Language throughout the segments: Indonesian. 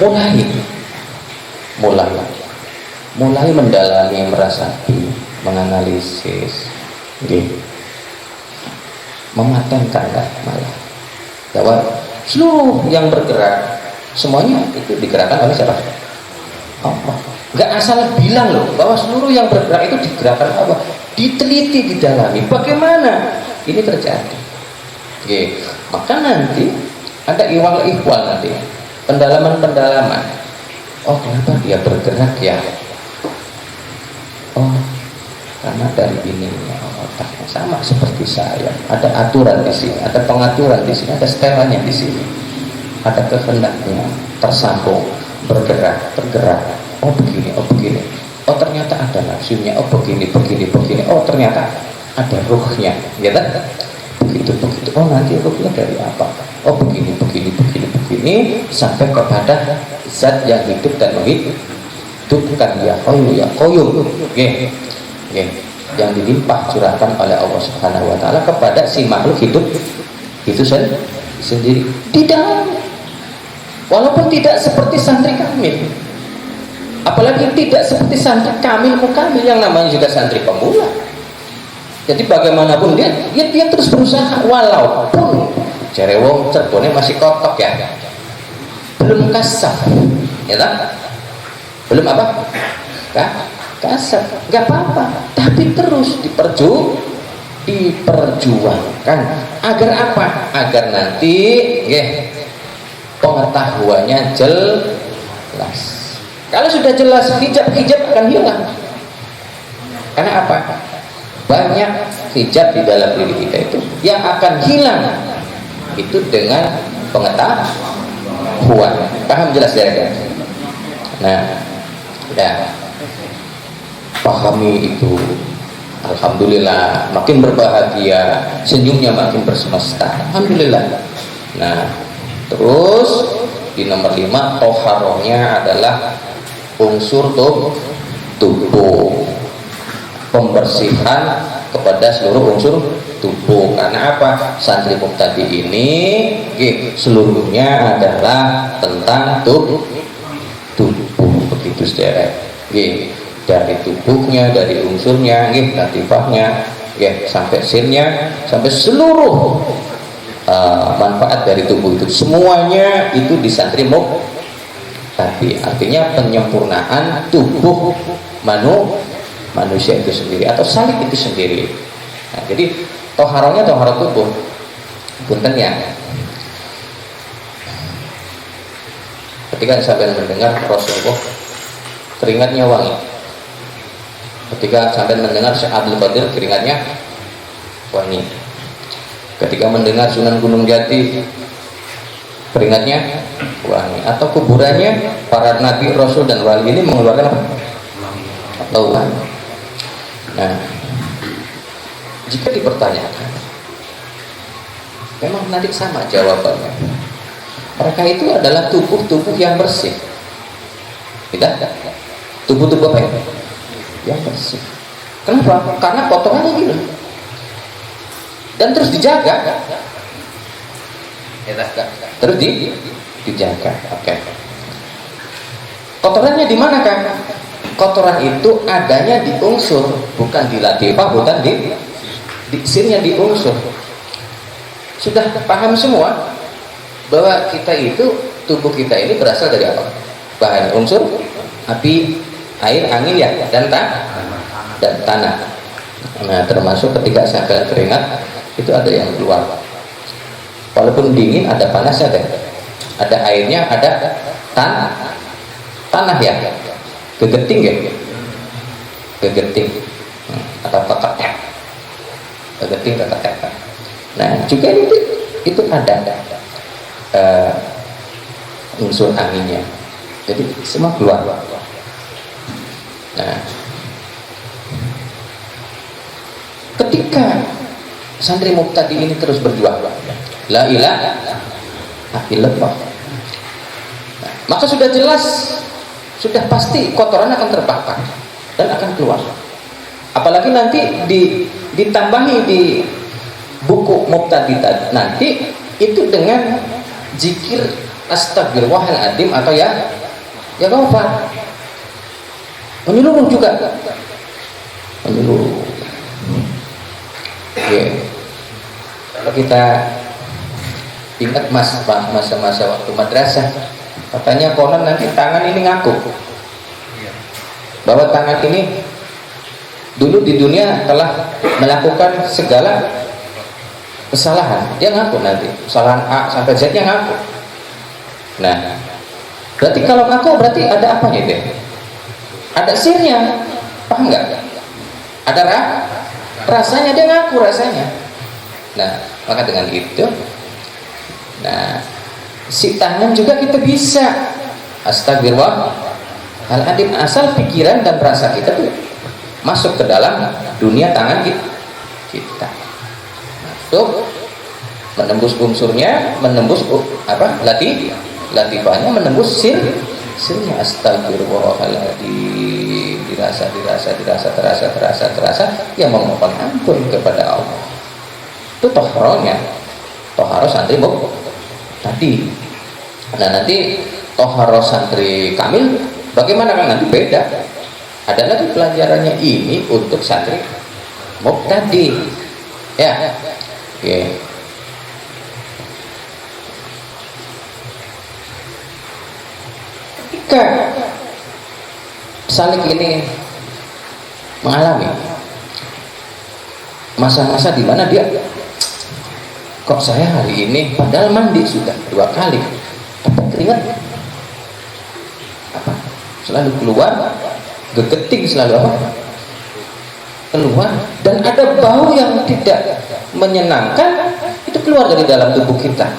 mulai mulai mulai mendalami, merasapi, menganalisis, mematenkan malah bahwa seluruh yang bergerak semuanya itu digerakkan oleh siapa? Allah. Nggak asal bilang loh bahwa seluruh yang bergerak itu digerakkan Allah, diteliti, didalami bagaimana ini terjadi. Maka nanti ada ihwal nanti, pendalaman. Oh, kenapa dia bergerak ya? Oh, karena dari ininya otaknya sama seperti saya. Ada aturan di sini, ada pengaturan di sini, ada setelannya di sini. Ada kehendaknya tersambung, bergerak, tergerak. Oh begini, oh begini. Oh ternyata ada nafsunya. Oh begini. Oh ternyata ada ruhnya. Ya kan? Begitu. Oh nanti ruhnya dari apa? Oh begini sampai kepada zat yang hidup dan menghidupkan, ya Hayyu ya Qayyum. Yang dilimpah curahkan oleh Allah Subhanahu wa taala kepada si makhluk hidup itu sendiri di dalam. Walaupun tidak seperti santri kamil, apalagi tidak seperti santri kamil mukamil yang namanya juga santri pemula. Jadi bagaimanapun dia terus berusaha, walaupun cerewong cerbone masih kotok ya, belum kasar, ya tak? Belum apa? Kasar, nggak apa-apa, tapi terus diperjuangkan agar apa? Agar nanti pengetahuannya jelas. Kalau sudah jelas, hijab akan hilang. Karena apa? Banyak hijab di dalam diri kita itu yang akan hilang itu dengan pengetahuan. Paham jelas ya kan? Nah, ya pahami itu, alhamdulillah, makin berbahagia, senyumnya makin bersemesta, alhamdulillah. Nah, terus di nomor 5, toharohnya adalah unsur tubuh, pembersihan kepada seluruh unsur tubuh. Karena apa? Santri mubtadi ini seluruhnya adalah tentang tubuh, begitu sederek. Dari tubuhnya, dari unsurnya, latifahnya, sampai sinnya, sampai seluruh manfaat dari tubuh itu, semuanya itu di santri mubtadi. Artinya penyempurnaan tubuh manusia itu sendiri atau salib itu sendiri. Nah, jadi toharohnya toharoh tubuh. Punten ya. Ketika sampai mendengar Rasulullah keringatnya wangi. Ketika sampai mendengar Syekh Abdul Qadir keringatnya wangi. Ketika mendengar Sunan Gunung Jati keringatnya wangi. Atau kuburannya para nabi, rasul dan wali ini mengeluarkan apa? Wangi. Nah, jika dipertanyakan, memang nanti sama jawabannya. Mereka itu adalah tubuh-tubuh yang bersih. Tidak? Tubuh-tubuh apa ya? Yang bersih. Kenapa? Karena potongannya gini. Dan terus dijaga. Terus dijaga. Oke. Kotorannya di mana kan? Kotoran itu adanya di unsur, bukan di latifah, bukan di sinnya, di unsur. Sudah paham semua bahwa kita itu, tubuh kita ini berasal dari apa? Bahan unsur, api, air, angin ya, dan tanah. Nah, termasuk ketika sampai keringat itu ada yang keluar. Walaupun dingin ada panasnya deh. Ada airnya, ada tanah ya. Gegeting ya, gegeting atau keketek, gegeting keketek. Nah juga itu ada unsur anginnya, jadi semua keluar. Nah, ketika santri mubtadi ini terus berjuang, la ilaha illallah, maka sudah jelas, sudah pasti kotoran akan terbakar dan akan keluar. Apalagi nanti ditambahi di buku mubtadi nanti itu dengan zikir astagfirullahaladzim atau ya ghafar. Menyeluruh juga, menyeluruh. Oke. Kalau kita ingat masa-masa waktu madrasah, katanya konon nanti tangan ini ngaku bahwa tangan ini dulu di dunia telah melakukan segala kesalahan. Dia ngaku nanti kesalahan A sampai Z nya ngaku. Nah, berarti kalau ngaku berarti ada apanya deh? Ada sirnya, paham nggak? Ada rasanya, dia ngaku rasanya. Nah, maka dengan itu, nah si tangan juga kita bisa astagfirullahaladzim, asal pikiran dan rasa kita tuh masuk ke dalam dunia tangan kita, masuk, menembus unsurnya, menembus latifahnya, menembus sirnya. Astagfirullahaladzim, dirasa, terasa, yang memohon ampun kepada Allah. Itu toharohnya, toharoh santri tadi. Nah, nanti toharoh santri kamil bagaimana kan, nanti beda. Ada lagi pelajarannya ini untuk santri tadi ya. Oke. Ketika salik ini mengalami masa-masa di mana dia, kok saya hari ini padahal mandi sudah 2 kali tapi keringat selalu keluar, gegeting selalu keluar, dan ada bau yang tidak menyenangkan itu keluar dari dalam tubuh kita.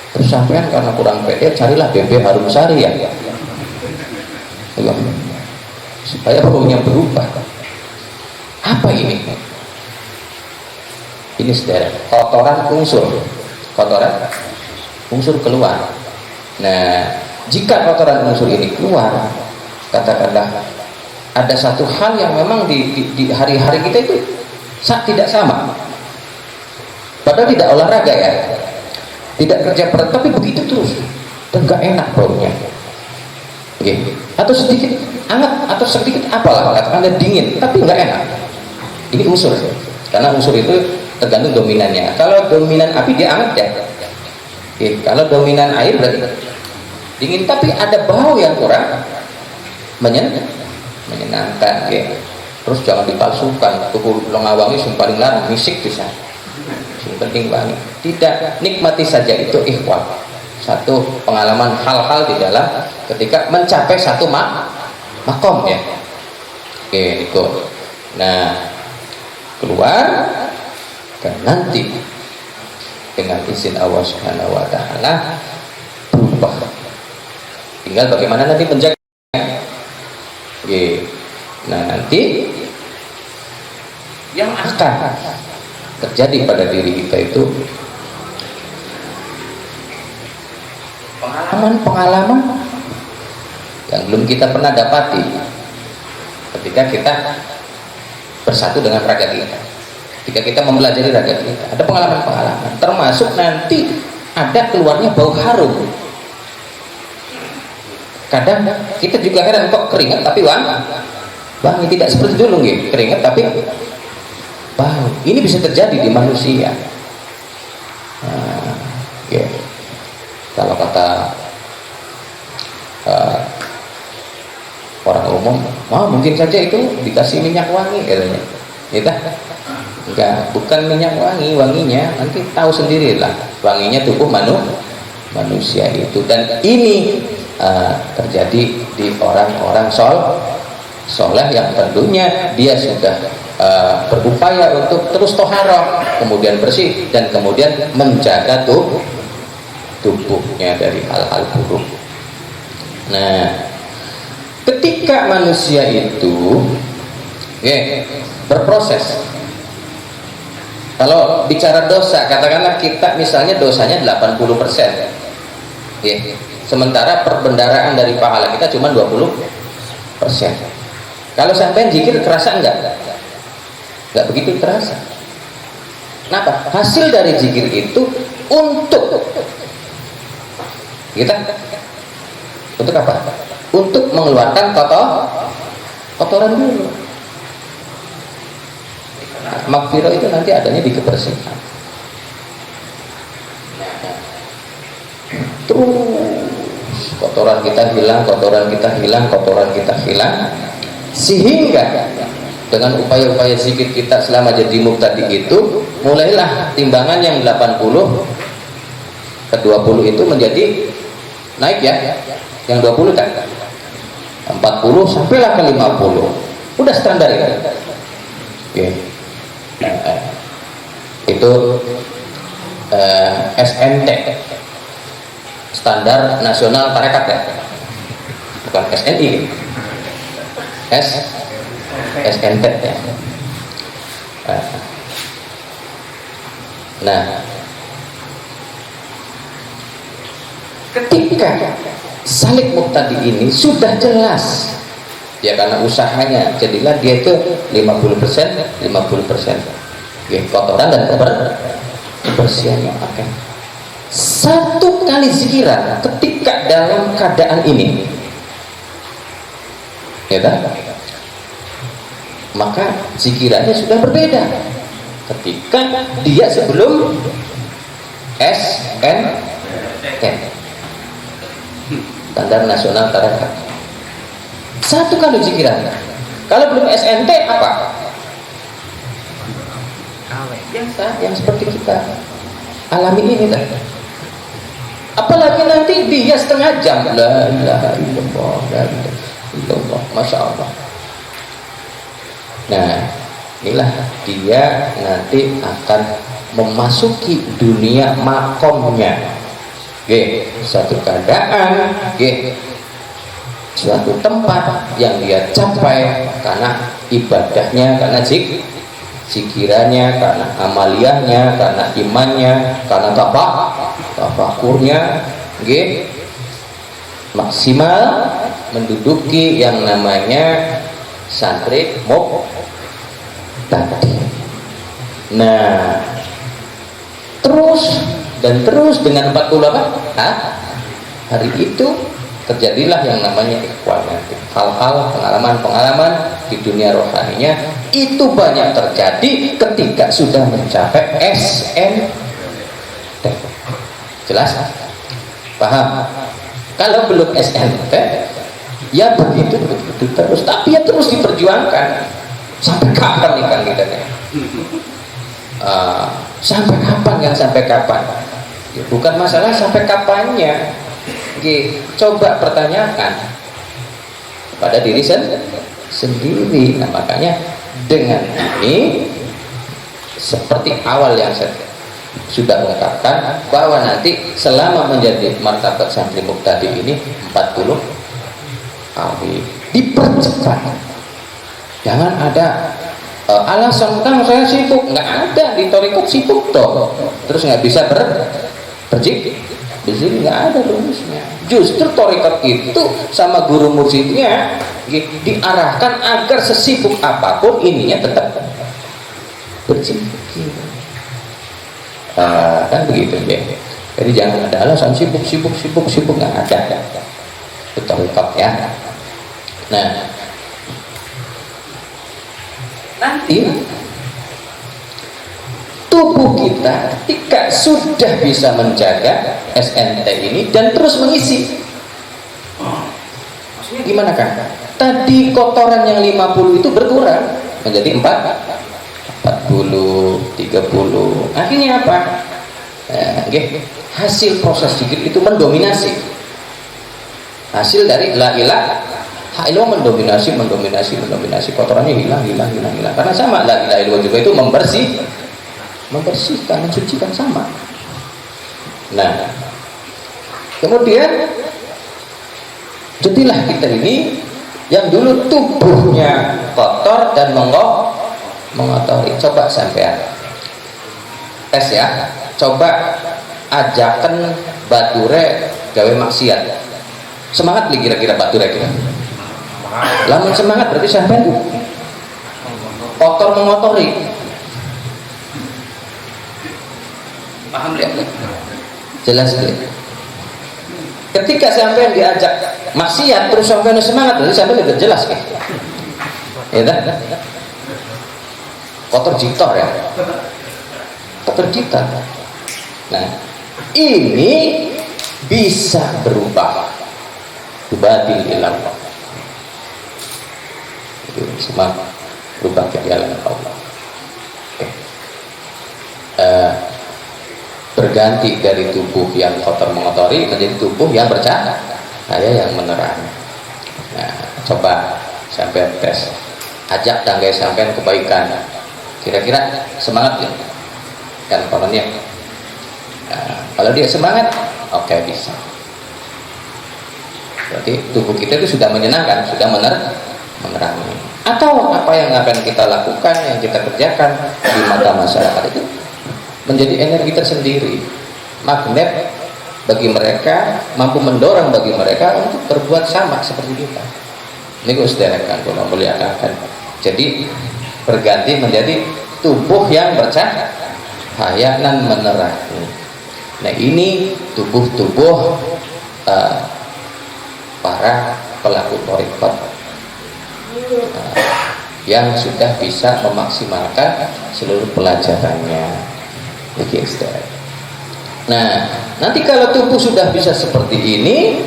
Terus sampean karena kurang pede, carilah BB Harum Sari ya, supaya baunya berubah. Apa ini? Ini saudara, kotoran unsur keluar. Nah, jika kotoran unsur ini keluar, katakanlah ada satu hal yang memang di hari-hari kita itu tidak sama, padahal tidak olahraga ya, tidak kerja berat, tapi begitu terus dan gak enak baunya. Oke. Atau sedikit hangat atau sedikit apalah, katakanlah dingin tapi nggak enak. Ini unsur, karena unsur itu tergantung dominannya. Kalau dominan api dia hangat ya. Oke. Kalau dominan air berarti dingin, tapi ada bau yang kurang menyenangkan ya. Terus jangan dipalsukan, tubuh longawangi yang paling larang misik bisa, yang penting wangi. Tidak, nikmati saja itu ikhwan. Satu pengalaman hal-hal di dalam ketika mencapai satu makom ya. Oke, itu. Nah, keluar dan nanti dengan izin Allah Subhanahu wa taala berubah. Tinggal bagaimana nanti menjaganya. Oke. Nah, nanti yang akan terjadi pada diri kita itu pengalaman-pengalaman yang belum kita pernah dapati ketika kita bersatu dengan raga kita, ketika kita mempelajari raga kita. Ada pengalaman-pengalaman, termasuk nanti ada keluarnya bau harum. Kadang kita juga heran, kok keringat tapi wangi, tidak seperti dulu gitu. Keringat tapi bau. Ini bisa terjadi di manusia. Nah, ya. Kalau kata orang umum, mungkin saja itu dikasih minyak wangi katanya. Enggak, bukan minyak wangi, wanginya nanti tahu sendirilah. Wanginya tubuh manusia itu, dan ini terjadi di orang-orang soleh yang tentunya dia sudah berupaya untuk terus toharoh, kemudian bersih, dan kemudian menjaga tubuhnya dari hal-hal buruk. Nah, ketika manusia itu berproses, kalau bicara dosa, katakanlah kita misalnya dosanya 80%, sementara perbendaraan dari pahala kita cuma 20%. Kalau sampai zikir kerasa enggak begitu terasa. Kenapa? Hasil dari zikir itu untuk Kita untuk apa? Untuk mengeluarkan kotoran dulu. Nah, magfirah itu nanti adanya di kebersihan. Terus kotoran kita hilang, sehingga dengan upaya-upaya zikir kita selama jadi mubtadi itu, mulailah timbangan yang 80 ke 20 itu menjadi naik ya. Yang 20 kan 40 sampailah ke 50. Udah standar ya. Oke. Itu SNT, standar nasional tarekat ya, bukan SNI, SNT ya. Nah, ketika salik muqtadi ini sudah jelas ya, karena usahanya jadilah dia itu 50% ya, kotoran dan kebersihannya. Oke. Satu kali zikiran ketika dalam keadaan ini ya kan? Maka zikirannya sudah berbeda ketika dia sebelum SNT, standar nasional tarekat. Satu kali zikiran. Kalau belum SNT apa? Yang seperti kita alami ini kan. Apalagi nanti dia setengah jam, la ilaha illallah, la ilaha illallah, masya Allah. Nah, inilah dia nanti akan memasuki dunia makomnya. Suatu keadaan, suatu tempat yang dia capai karena ibadahnya, karena zikirannya, karena amaliyahnya, karena imannya, karena tafakurnya, maksimal menduduki yang namanya santri tadi. Nah, terus dengan 40 hari itu terjadilah yang namanya ikhwan. Hal-hal pengalaman di dunia rohaninya itu banyak terjadi ketika sudah mencapai SNT. Jelas? Paham? Kalau belum SNT ya begitu terus, tapi ya terus diperjuangkan. Sampai kapan nih kan kita nih? Sampai kapan? Ya, bukan masalah sampai kapannya. Coba pertanyakan pada diri sendiri. Nah, makanya dengan ini seperti awal yang saya sudah ungkapkan, bahwa nanti selama menjadi martabat santri muqtadi ini 40 hari dipercepat. Jangan ada alasan kan saya sibuk. Nggak ada di thariqat sibuk toh, terus nggak bisa berjik di sini, nggak ada rumusnya. Justru thariqat itu sama guru mursyidnya diarahkan agar sesibuk apapun ininya tetap berzikir. Kan begitu ya. Jadi jangan ada alasan sibuk nggak ada. Itu thariqat ya. Nah, nanti tubuh kita ketika sudah bisa menjaga SNT ini dan terus mengisi. Maksudnya gimana kan? Tadi kotoran yang 50 itu berkurang menjadi 40, 30. Akhirnya apa? Hasil proses zikir itu mendominasi. Hasil dari la ilaha illallah mendominasi, kotorannya hilang. Karena sama la ilaha illallah juga itu membersihkan, mensucikan sama. Nah, kemudian jadilah kita ini yang dulu tubuhnya kotor dan mengotori. Coba sampean tes ya, coba ajakan bature gawe maksiat. Semangat nih kira-kira bature kita. Lamun semangat berarti sampean tuh kotor mengotori. Paham lihat? Jelas deh. Ketika sampai diajak maksiat terus sampai semangat, berarti sampai tidak jelas kan? Ya kan? Kotor jitor ya. Kotor jitor. Nah, ini bisa berubah. Batil ilam. Itu semua berubah ke jalan Allah. Okay. Berganti dari tubuh yang kotor mengotori menjadi tubuh yang bercahaya yang menerangi. Nah, coba sampai tes, ajak tangga sampai kebaikan, kira-kira semangat ya? Kan komennya. Nah, kalau dia semangat, oke, bisa. Berarti tubuh kita itu sudah menyenangkan, sudah menerangi. Atau apa yang akan kita lakukan, yang kita kerjakan di mata masyarakat itu menjadi energi tersendiri, magnet bagi mereka, mampu mendorong bagi mereka untuk berbuat sama seperti kita. Ini gue sederhanakan, gue memuliakan. Jadi berganti menjadi tubuh yang bercahaya dan menerangi. Nah, ini tubuh-tubuh para pelaku thariqat yang sudah bisa memaksimalkan seluruh pelajarannya. Nah, nanti kalau tubuh sudah bisa seperti ini,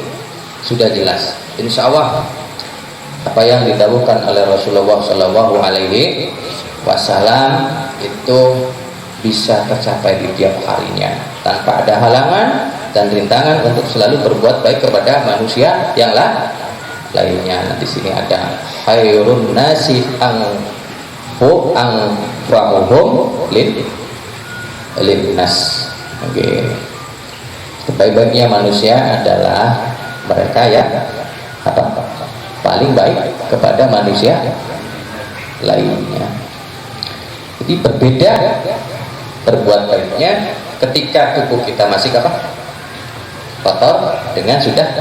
sudah jelas, insya Allah apa yang didawuhkan oleh Rasulullah Shallallahu Alaihi Wasallam itu bisa tercapai di tiap harinya tanpa ada halangan dan rintangan untuk selalu berbuat baik kepada manusia yang lainnya. Nah, di sini ada khairun nasi anfa'uhum linnas. Oke. Sebaik-baiknya manusia adalah mereka yang paling baik kepada manusia lainnya. Jadi berbeda berbuat baiknya ketika tubuh kita masih kotor dengan sudah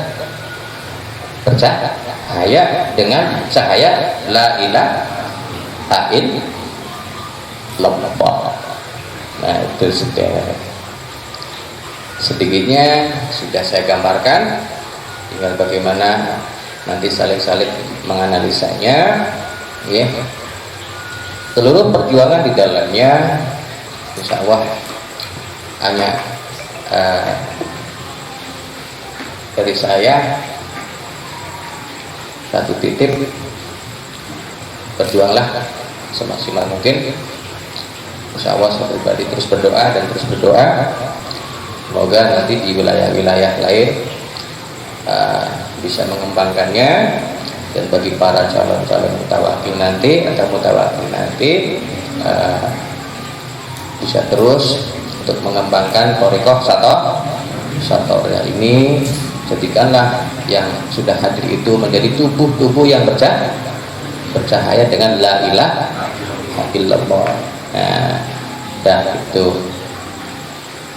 bercahaya dengan cahaya la ilaha illallah. Nah, itu sedikitnya sudah saya gambarkan, tinggal bagaimana nanti saling-saling menganalisanya, ya. Seluruh perjuangan di dalamnya insya Allah hanya dari saya satu titip, berjuanglah semaksimal mungkin. Insya Allah saya pribadi terus berdoa dan terus berdoa, semoga nanti di wilayah-wilayah lain bisa mengembangkannya, dan bagi para calon-calon mutawakil nanti atau mutawakil nanti bisa terus untuk mengembangkan thariqah Satoriyah ini. Jadikanlah yang sudah hadir itu menjadi tubuh-tubuh yang bercahaya dengan la ilaha illallah. Nah, dan itu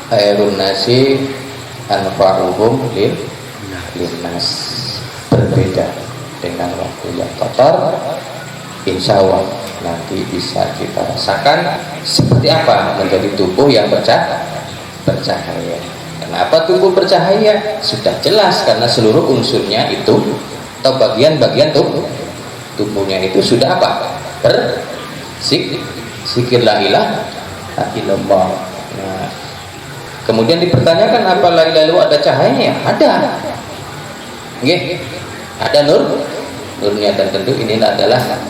khairun nasi anfa'uhum linnas. Berbeda dengan waktu yang kotor, insya Allah nanti bisa kita rasakan seperti apa menjadi tubuh yang bercahaya. Kenapa tubuh bercahaya? Sudah jelas, karena seluruh unsurnya itu atau bagian-bagian tubuhnya itu sudah berzikir la ilaha illallah. Nah, kemudian dipertanyakan apa la ilaha illallah ada cahayanya? Ada. Nggih. Ada nurnya, dan tentu ini adalah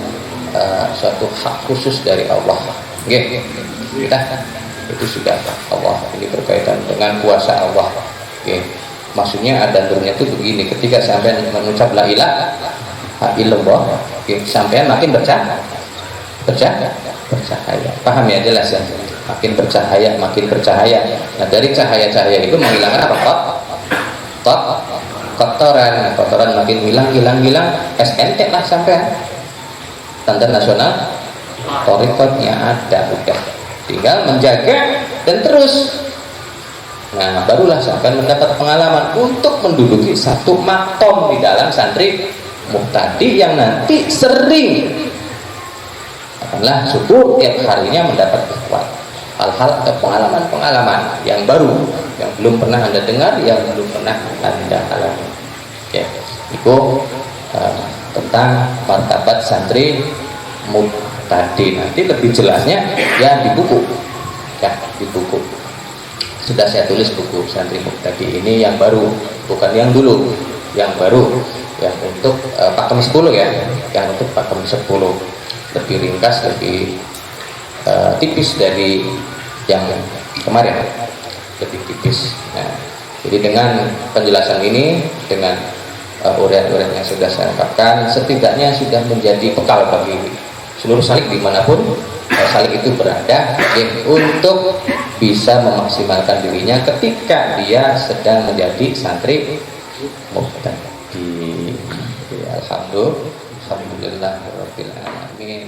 suatu hak khusus dari Allah. Nggih. Kita itu sudah Allah, ini berkaitan dengan kuasa Allah. Oke. Maksudnya ada nurnya itu begini, ketika sampai mengucap la ilaha illallah, sampai makin bercahaya. Paham ya, jelas ya? Makin bercahaya. Nah, dari cahaya-cahaya itu menghilangkan apa? Kotoran makin hilang. SNT lah sampai standar nasional thariqatnya ada, udah tinggal menjaga dan terus. Nah, barulah sampai mendapat pengalaman untuk menduduki satu makom di dalam santri muhtadi yang nanti sering akanlah syukur tiap harinya mendapat hal-hal atau pengalaman-pengalaman yang baru yang belum pernah Anda dengar, yang belum pernah Anda alami. Ya, itu tentang martabat santri muqtadi. Nanti lebih jelasnya ya di buku, ya di buku. Sudah saya tulis buku santri muqtadi ini yang baru, bukan yang dulu, yang baru, yang untuk pakem 10 ya, yang untuk pakem 10 lebih ringkas, lebih tipis dari yang kemarin, lebih tipis. Nah, jadi dengan penjelasan ini, dengan uraian-uraian yang sudah saya ungkapkan, setidaknya sudah menjadi bekal bagi seluruh salik dimanapun salik itu berada, ya, untuk bisa memaksimalkan dirinya ketika dia sedang menjadi santri muqtadi. Alhamdulillah, alhamdulillah rabbil alamin.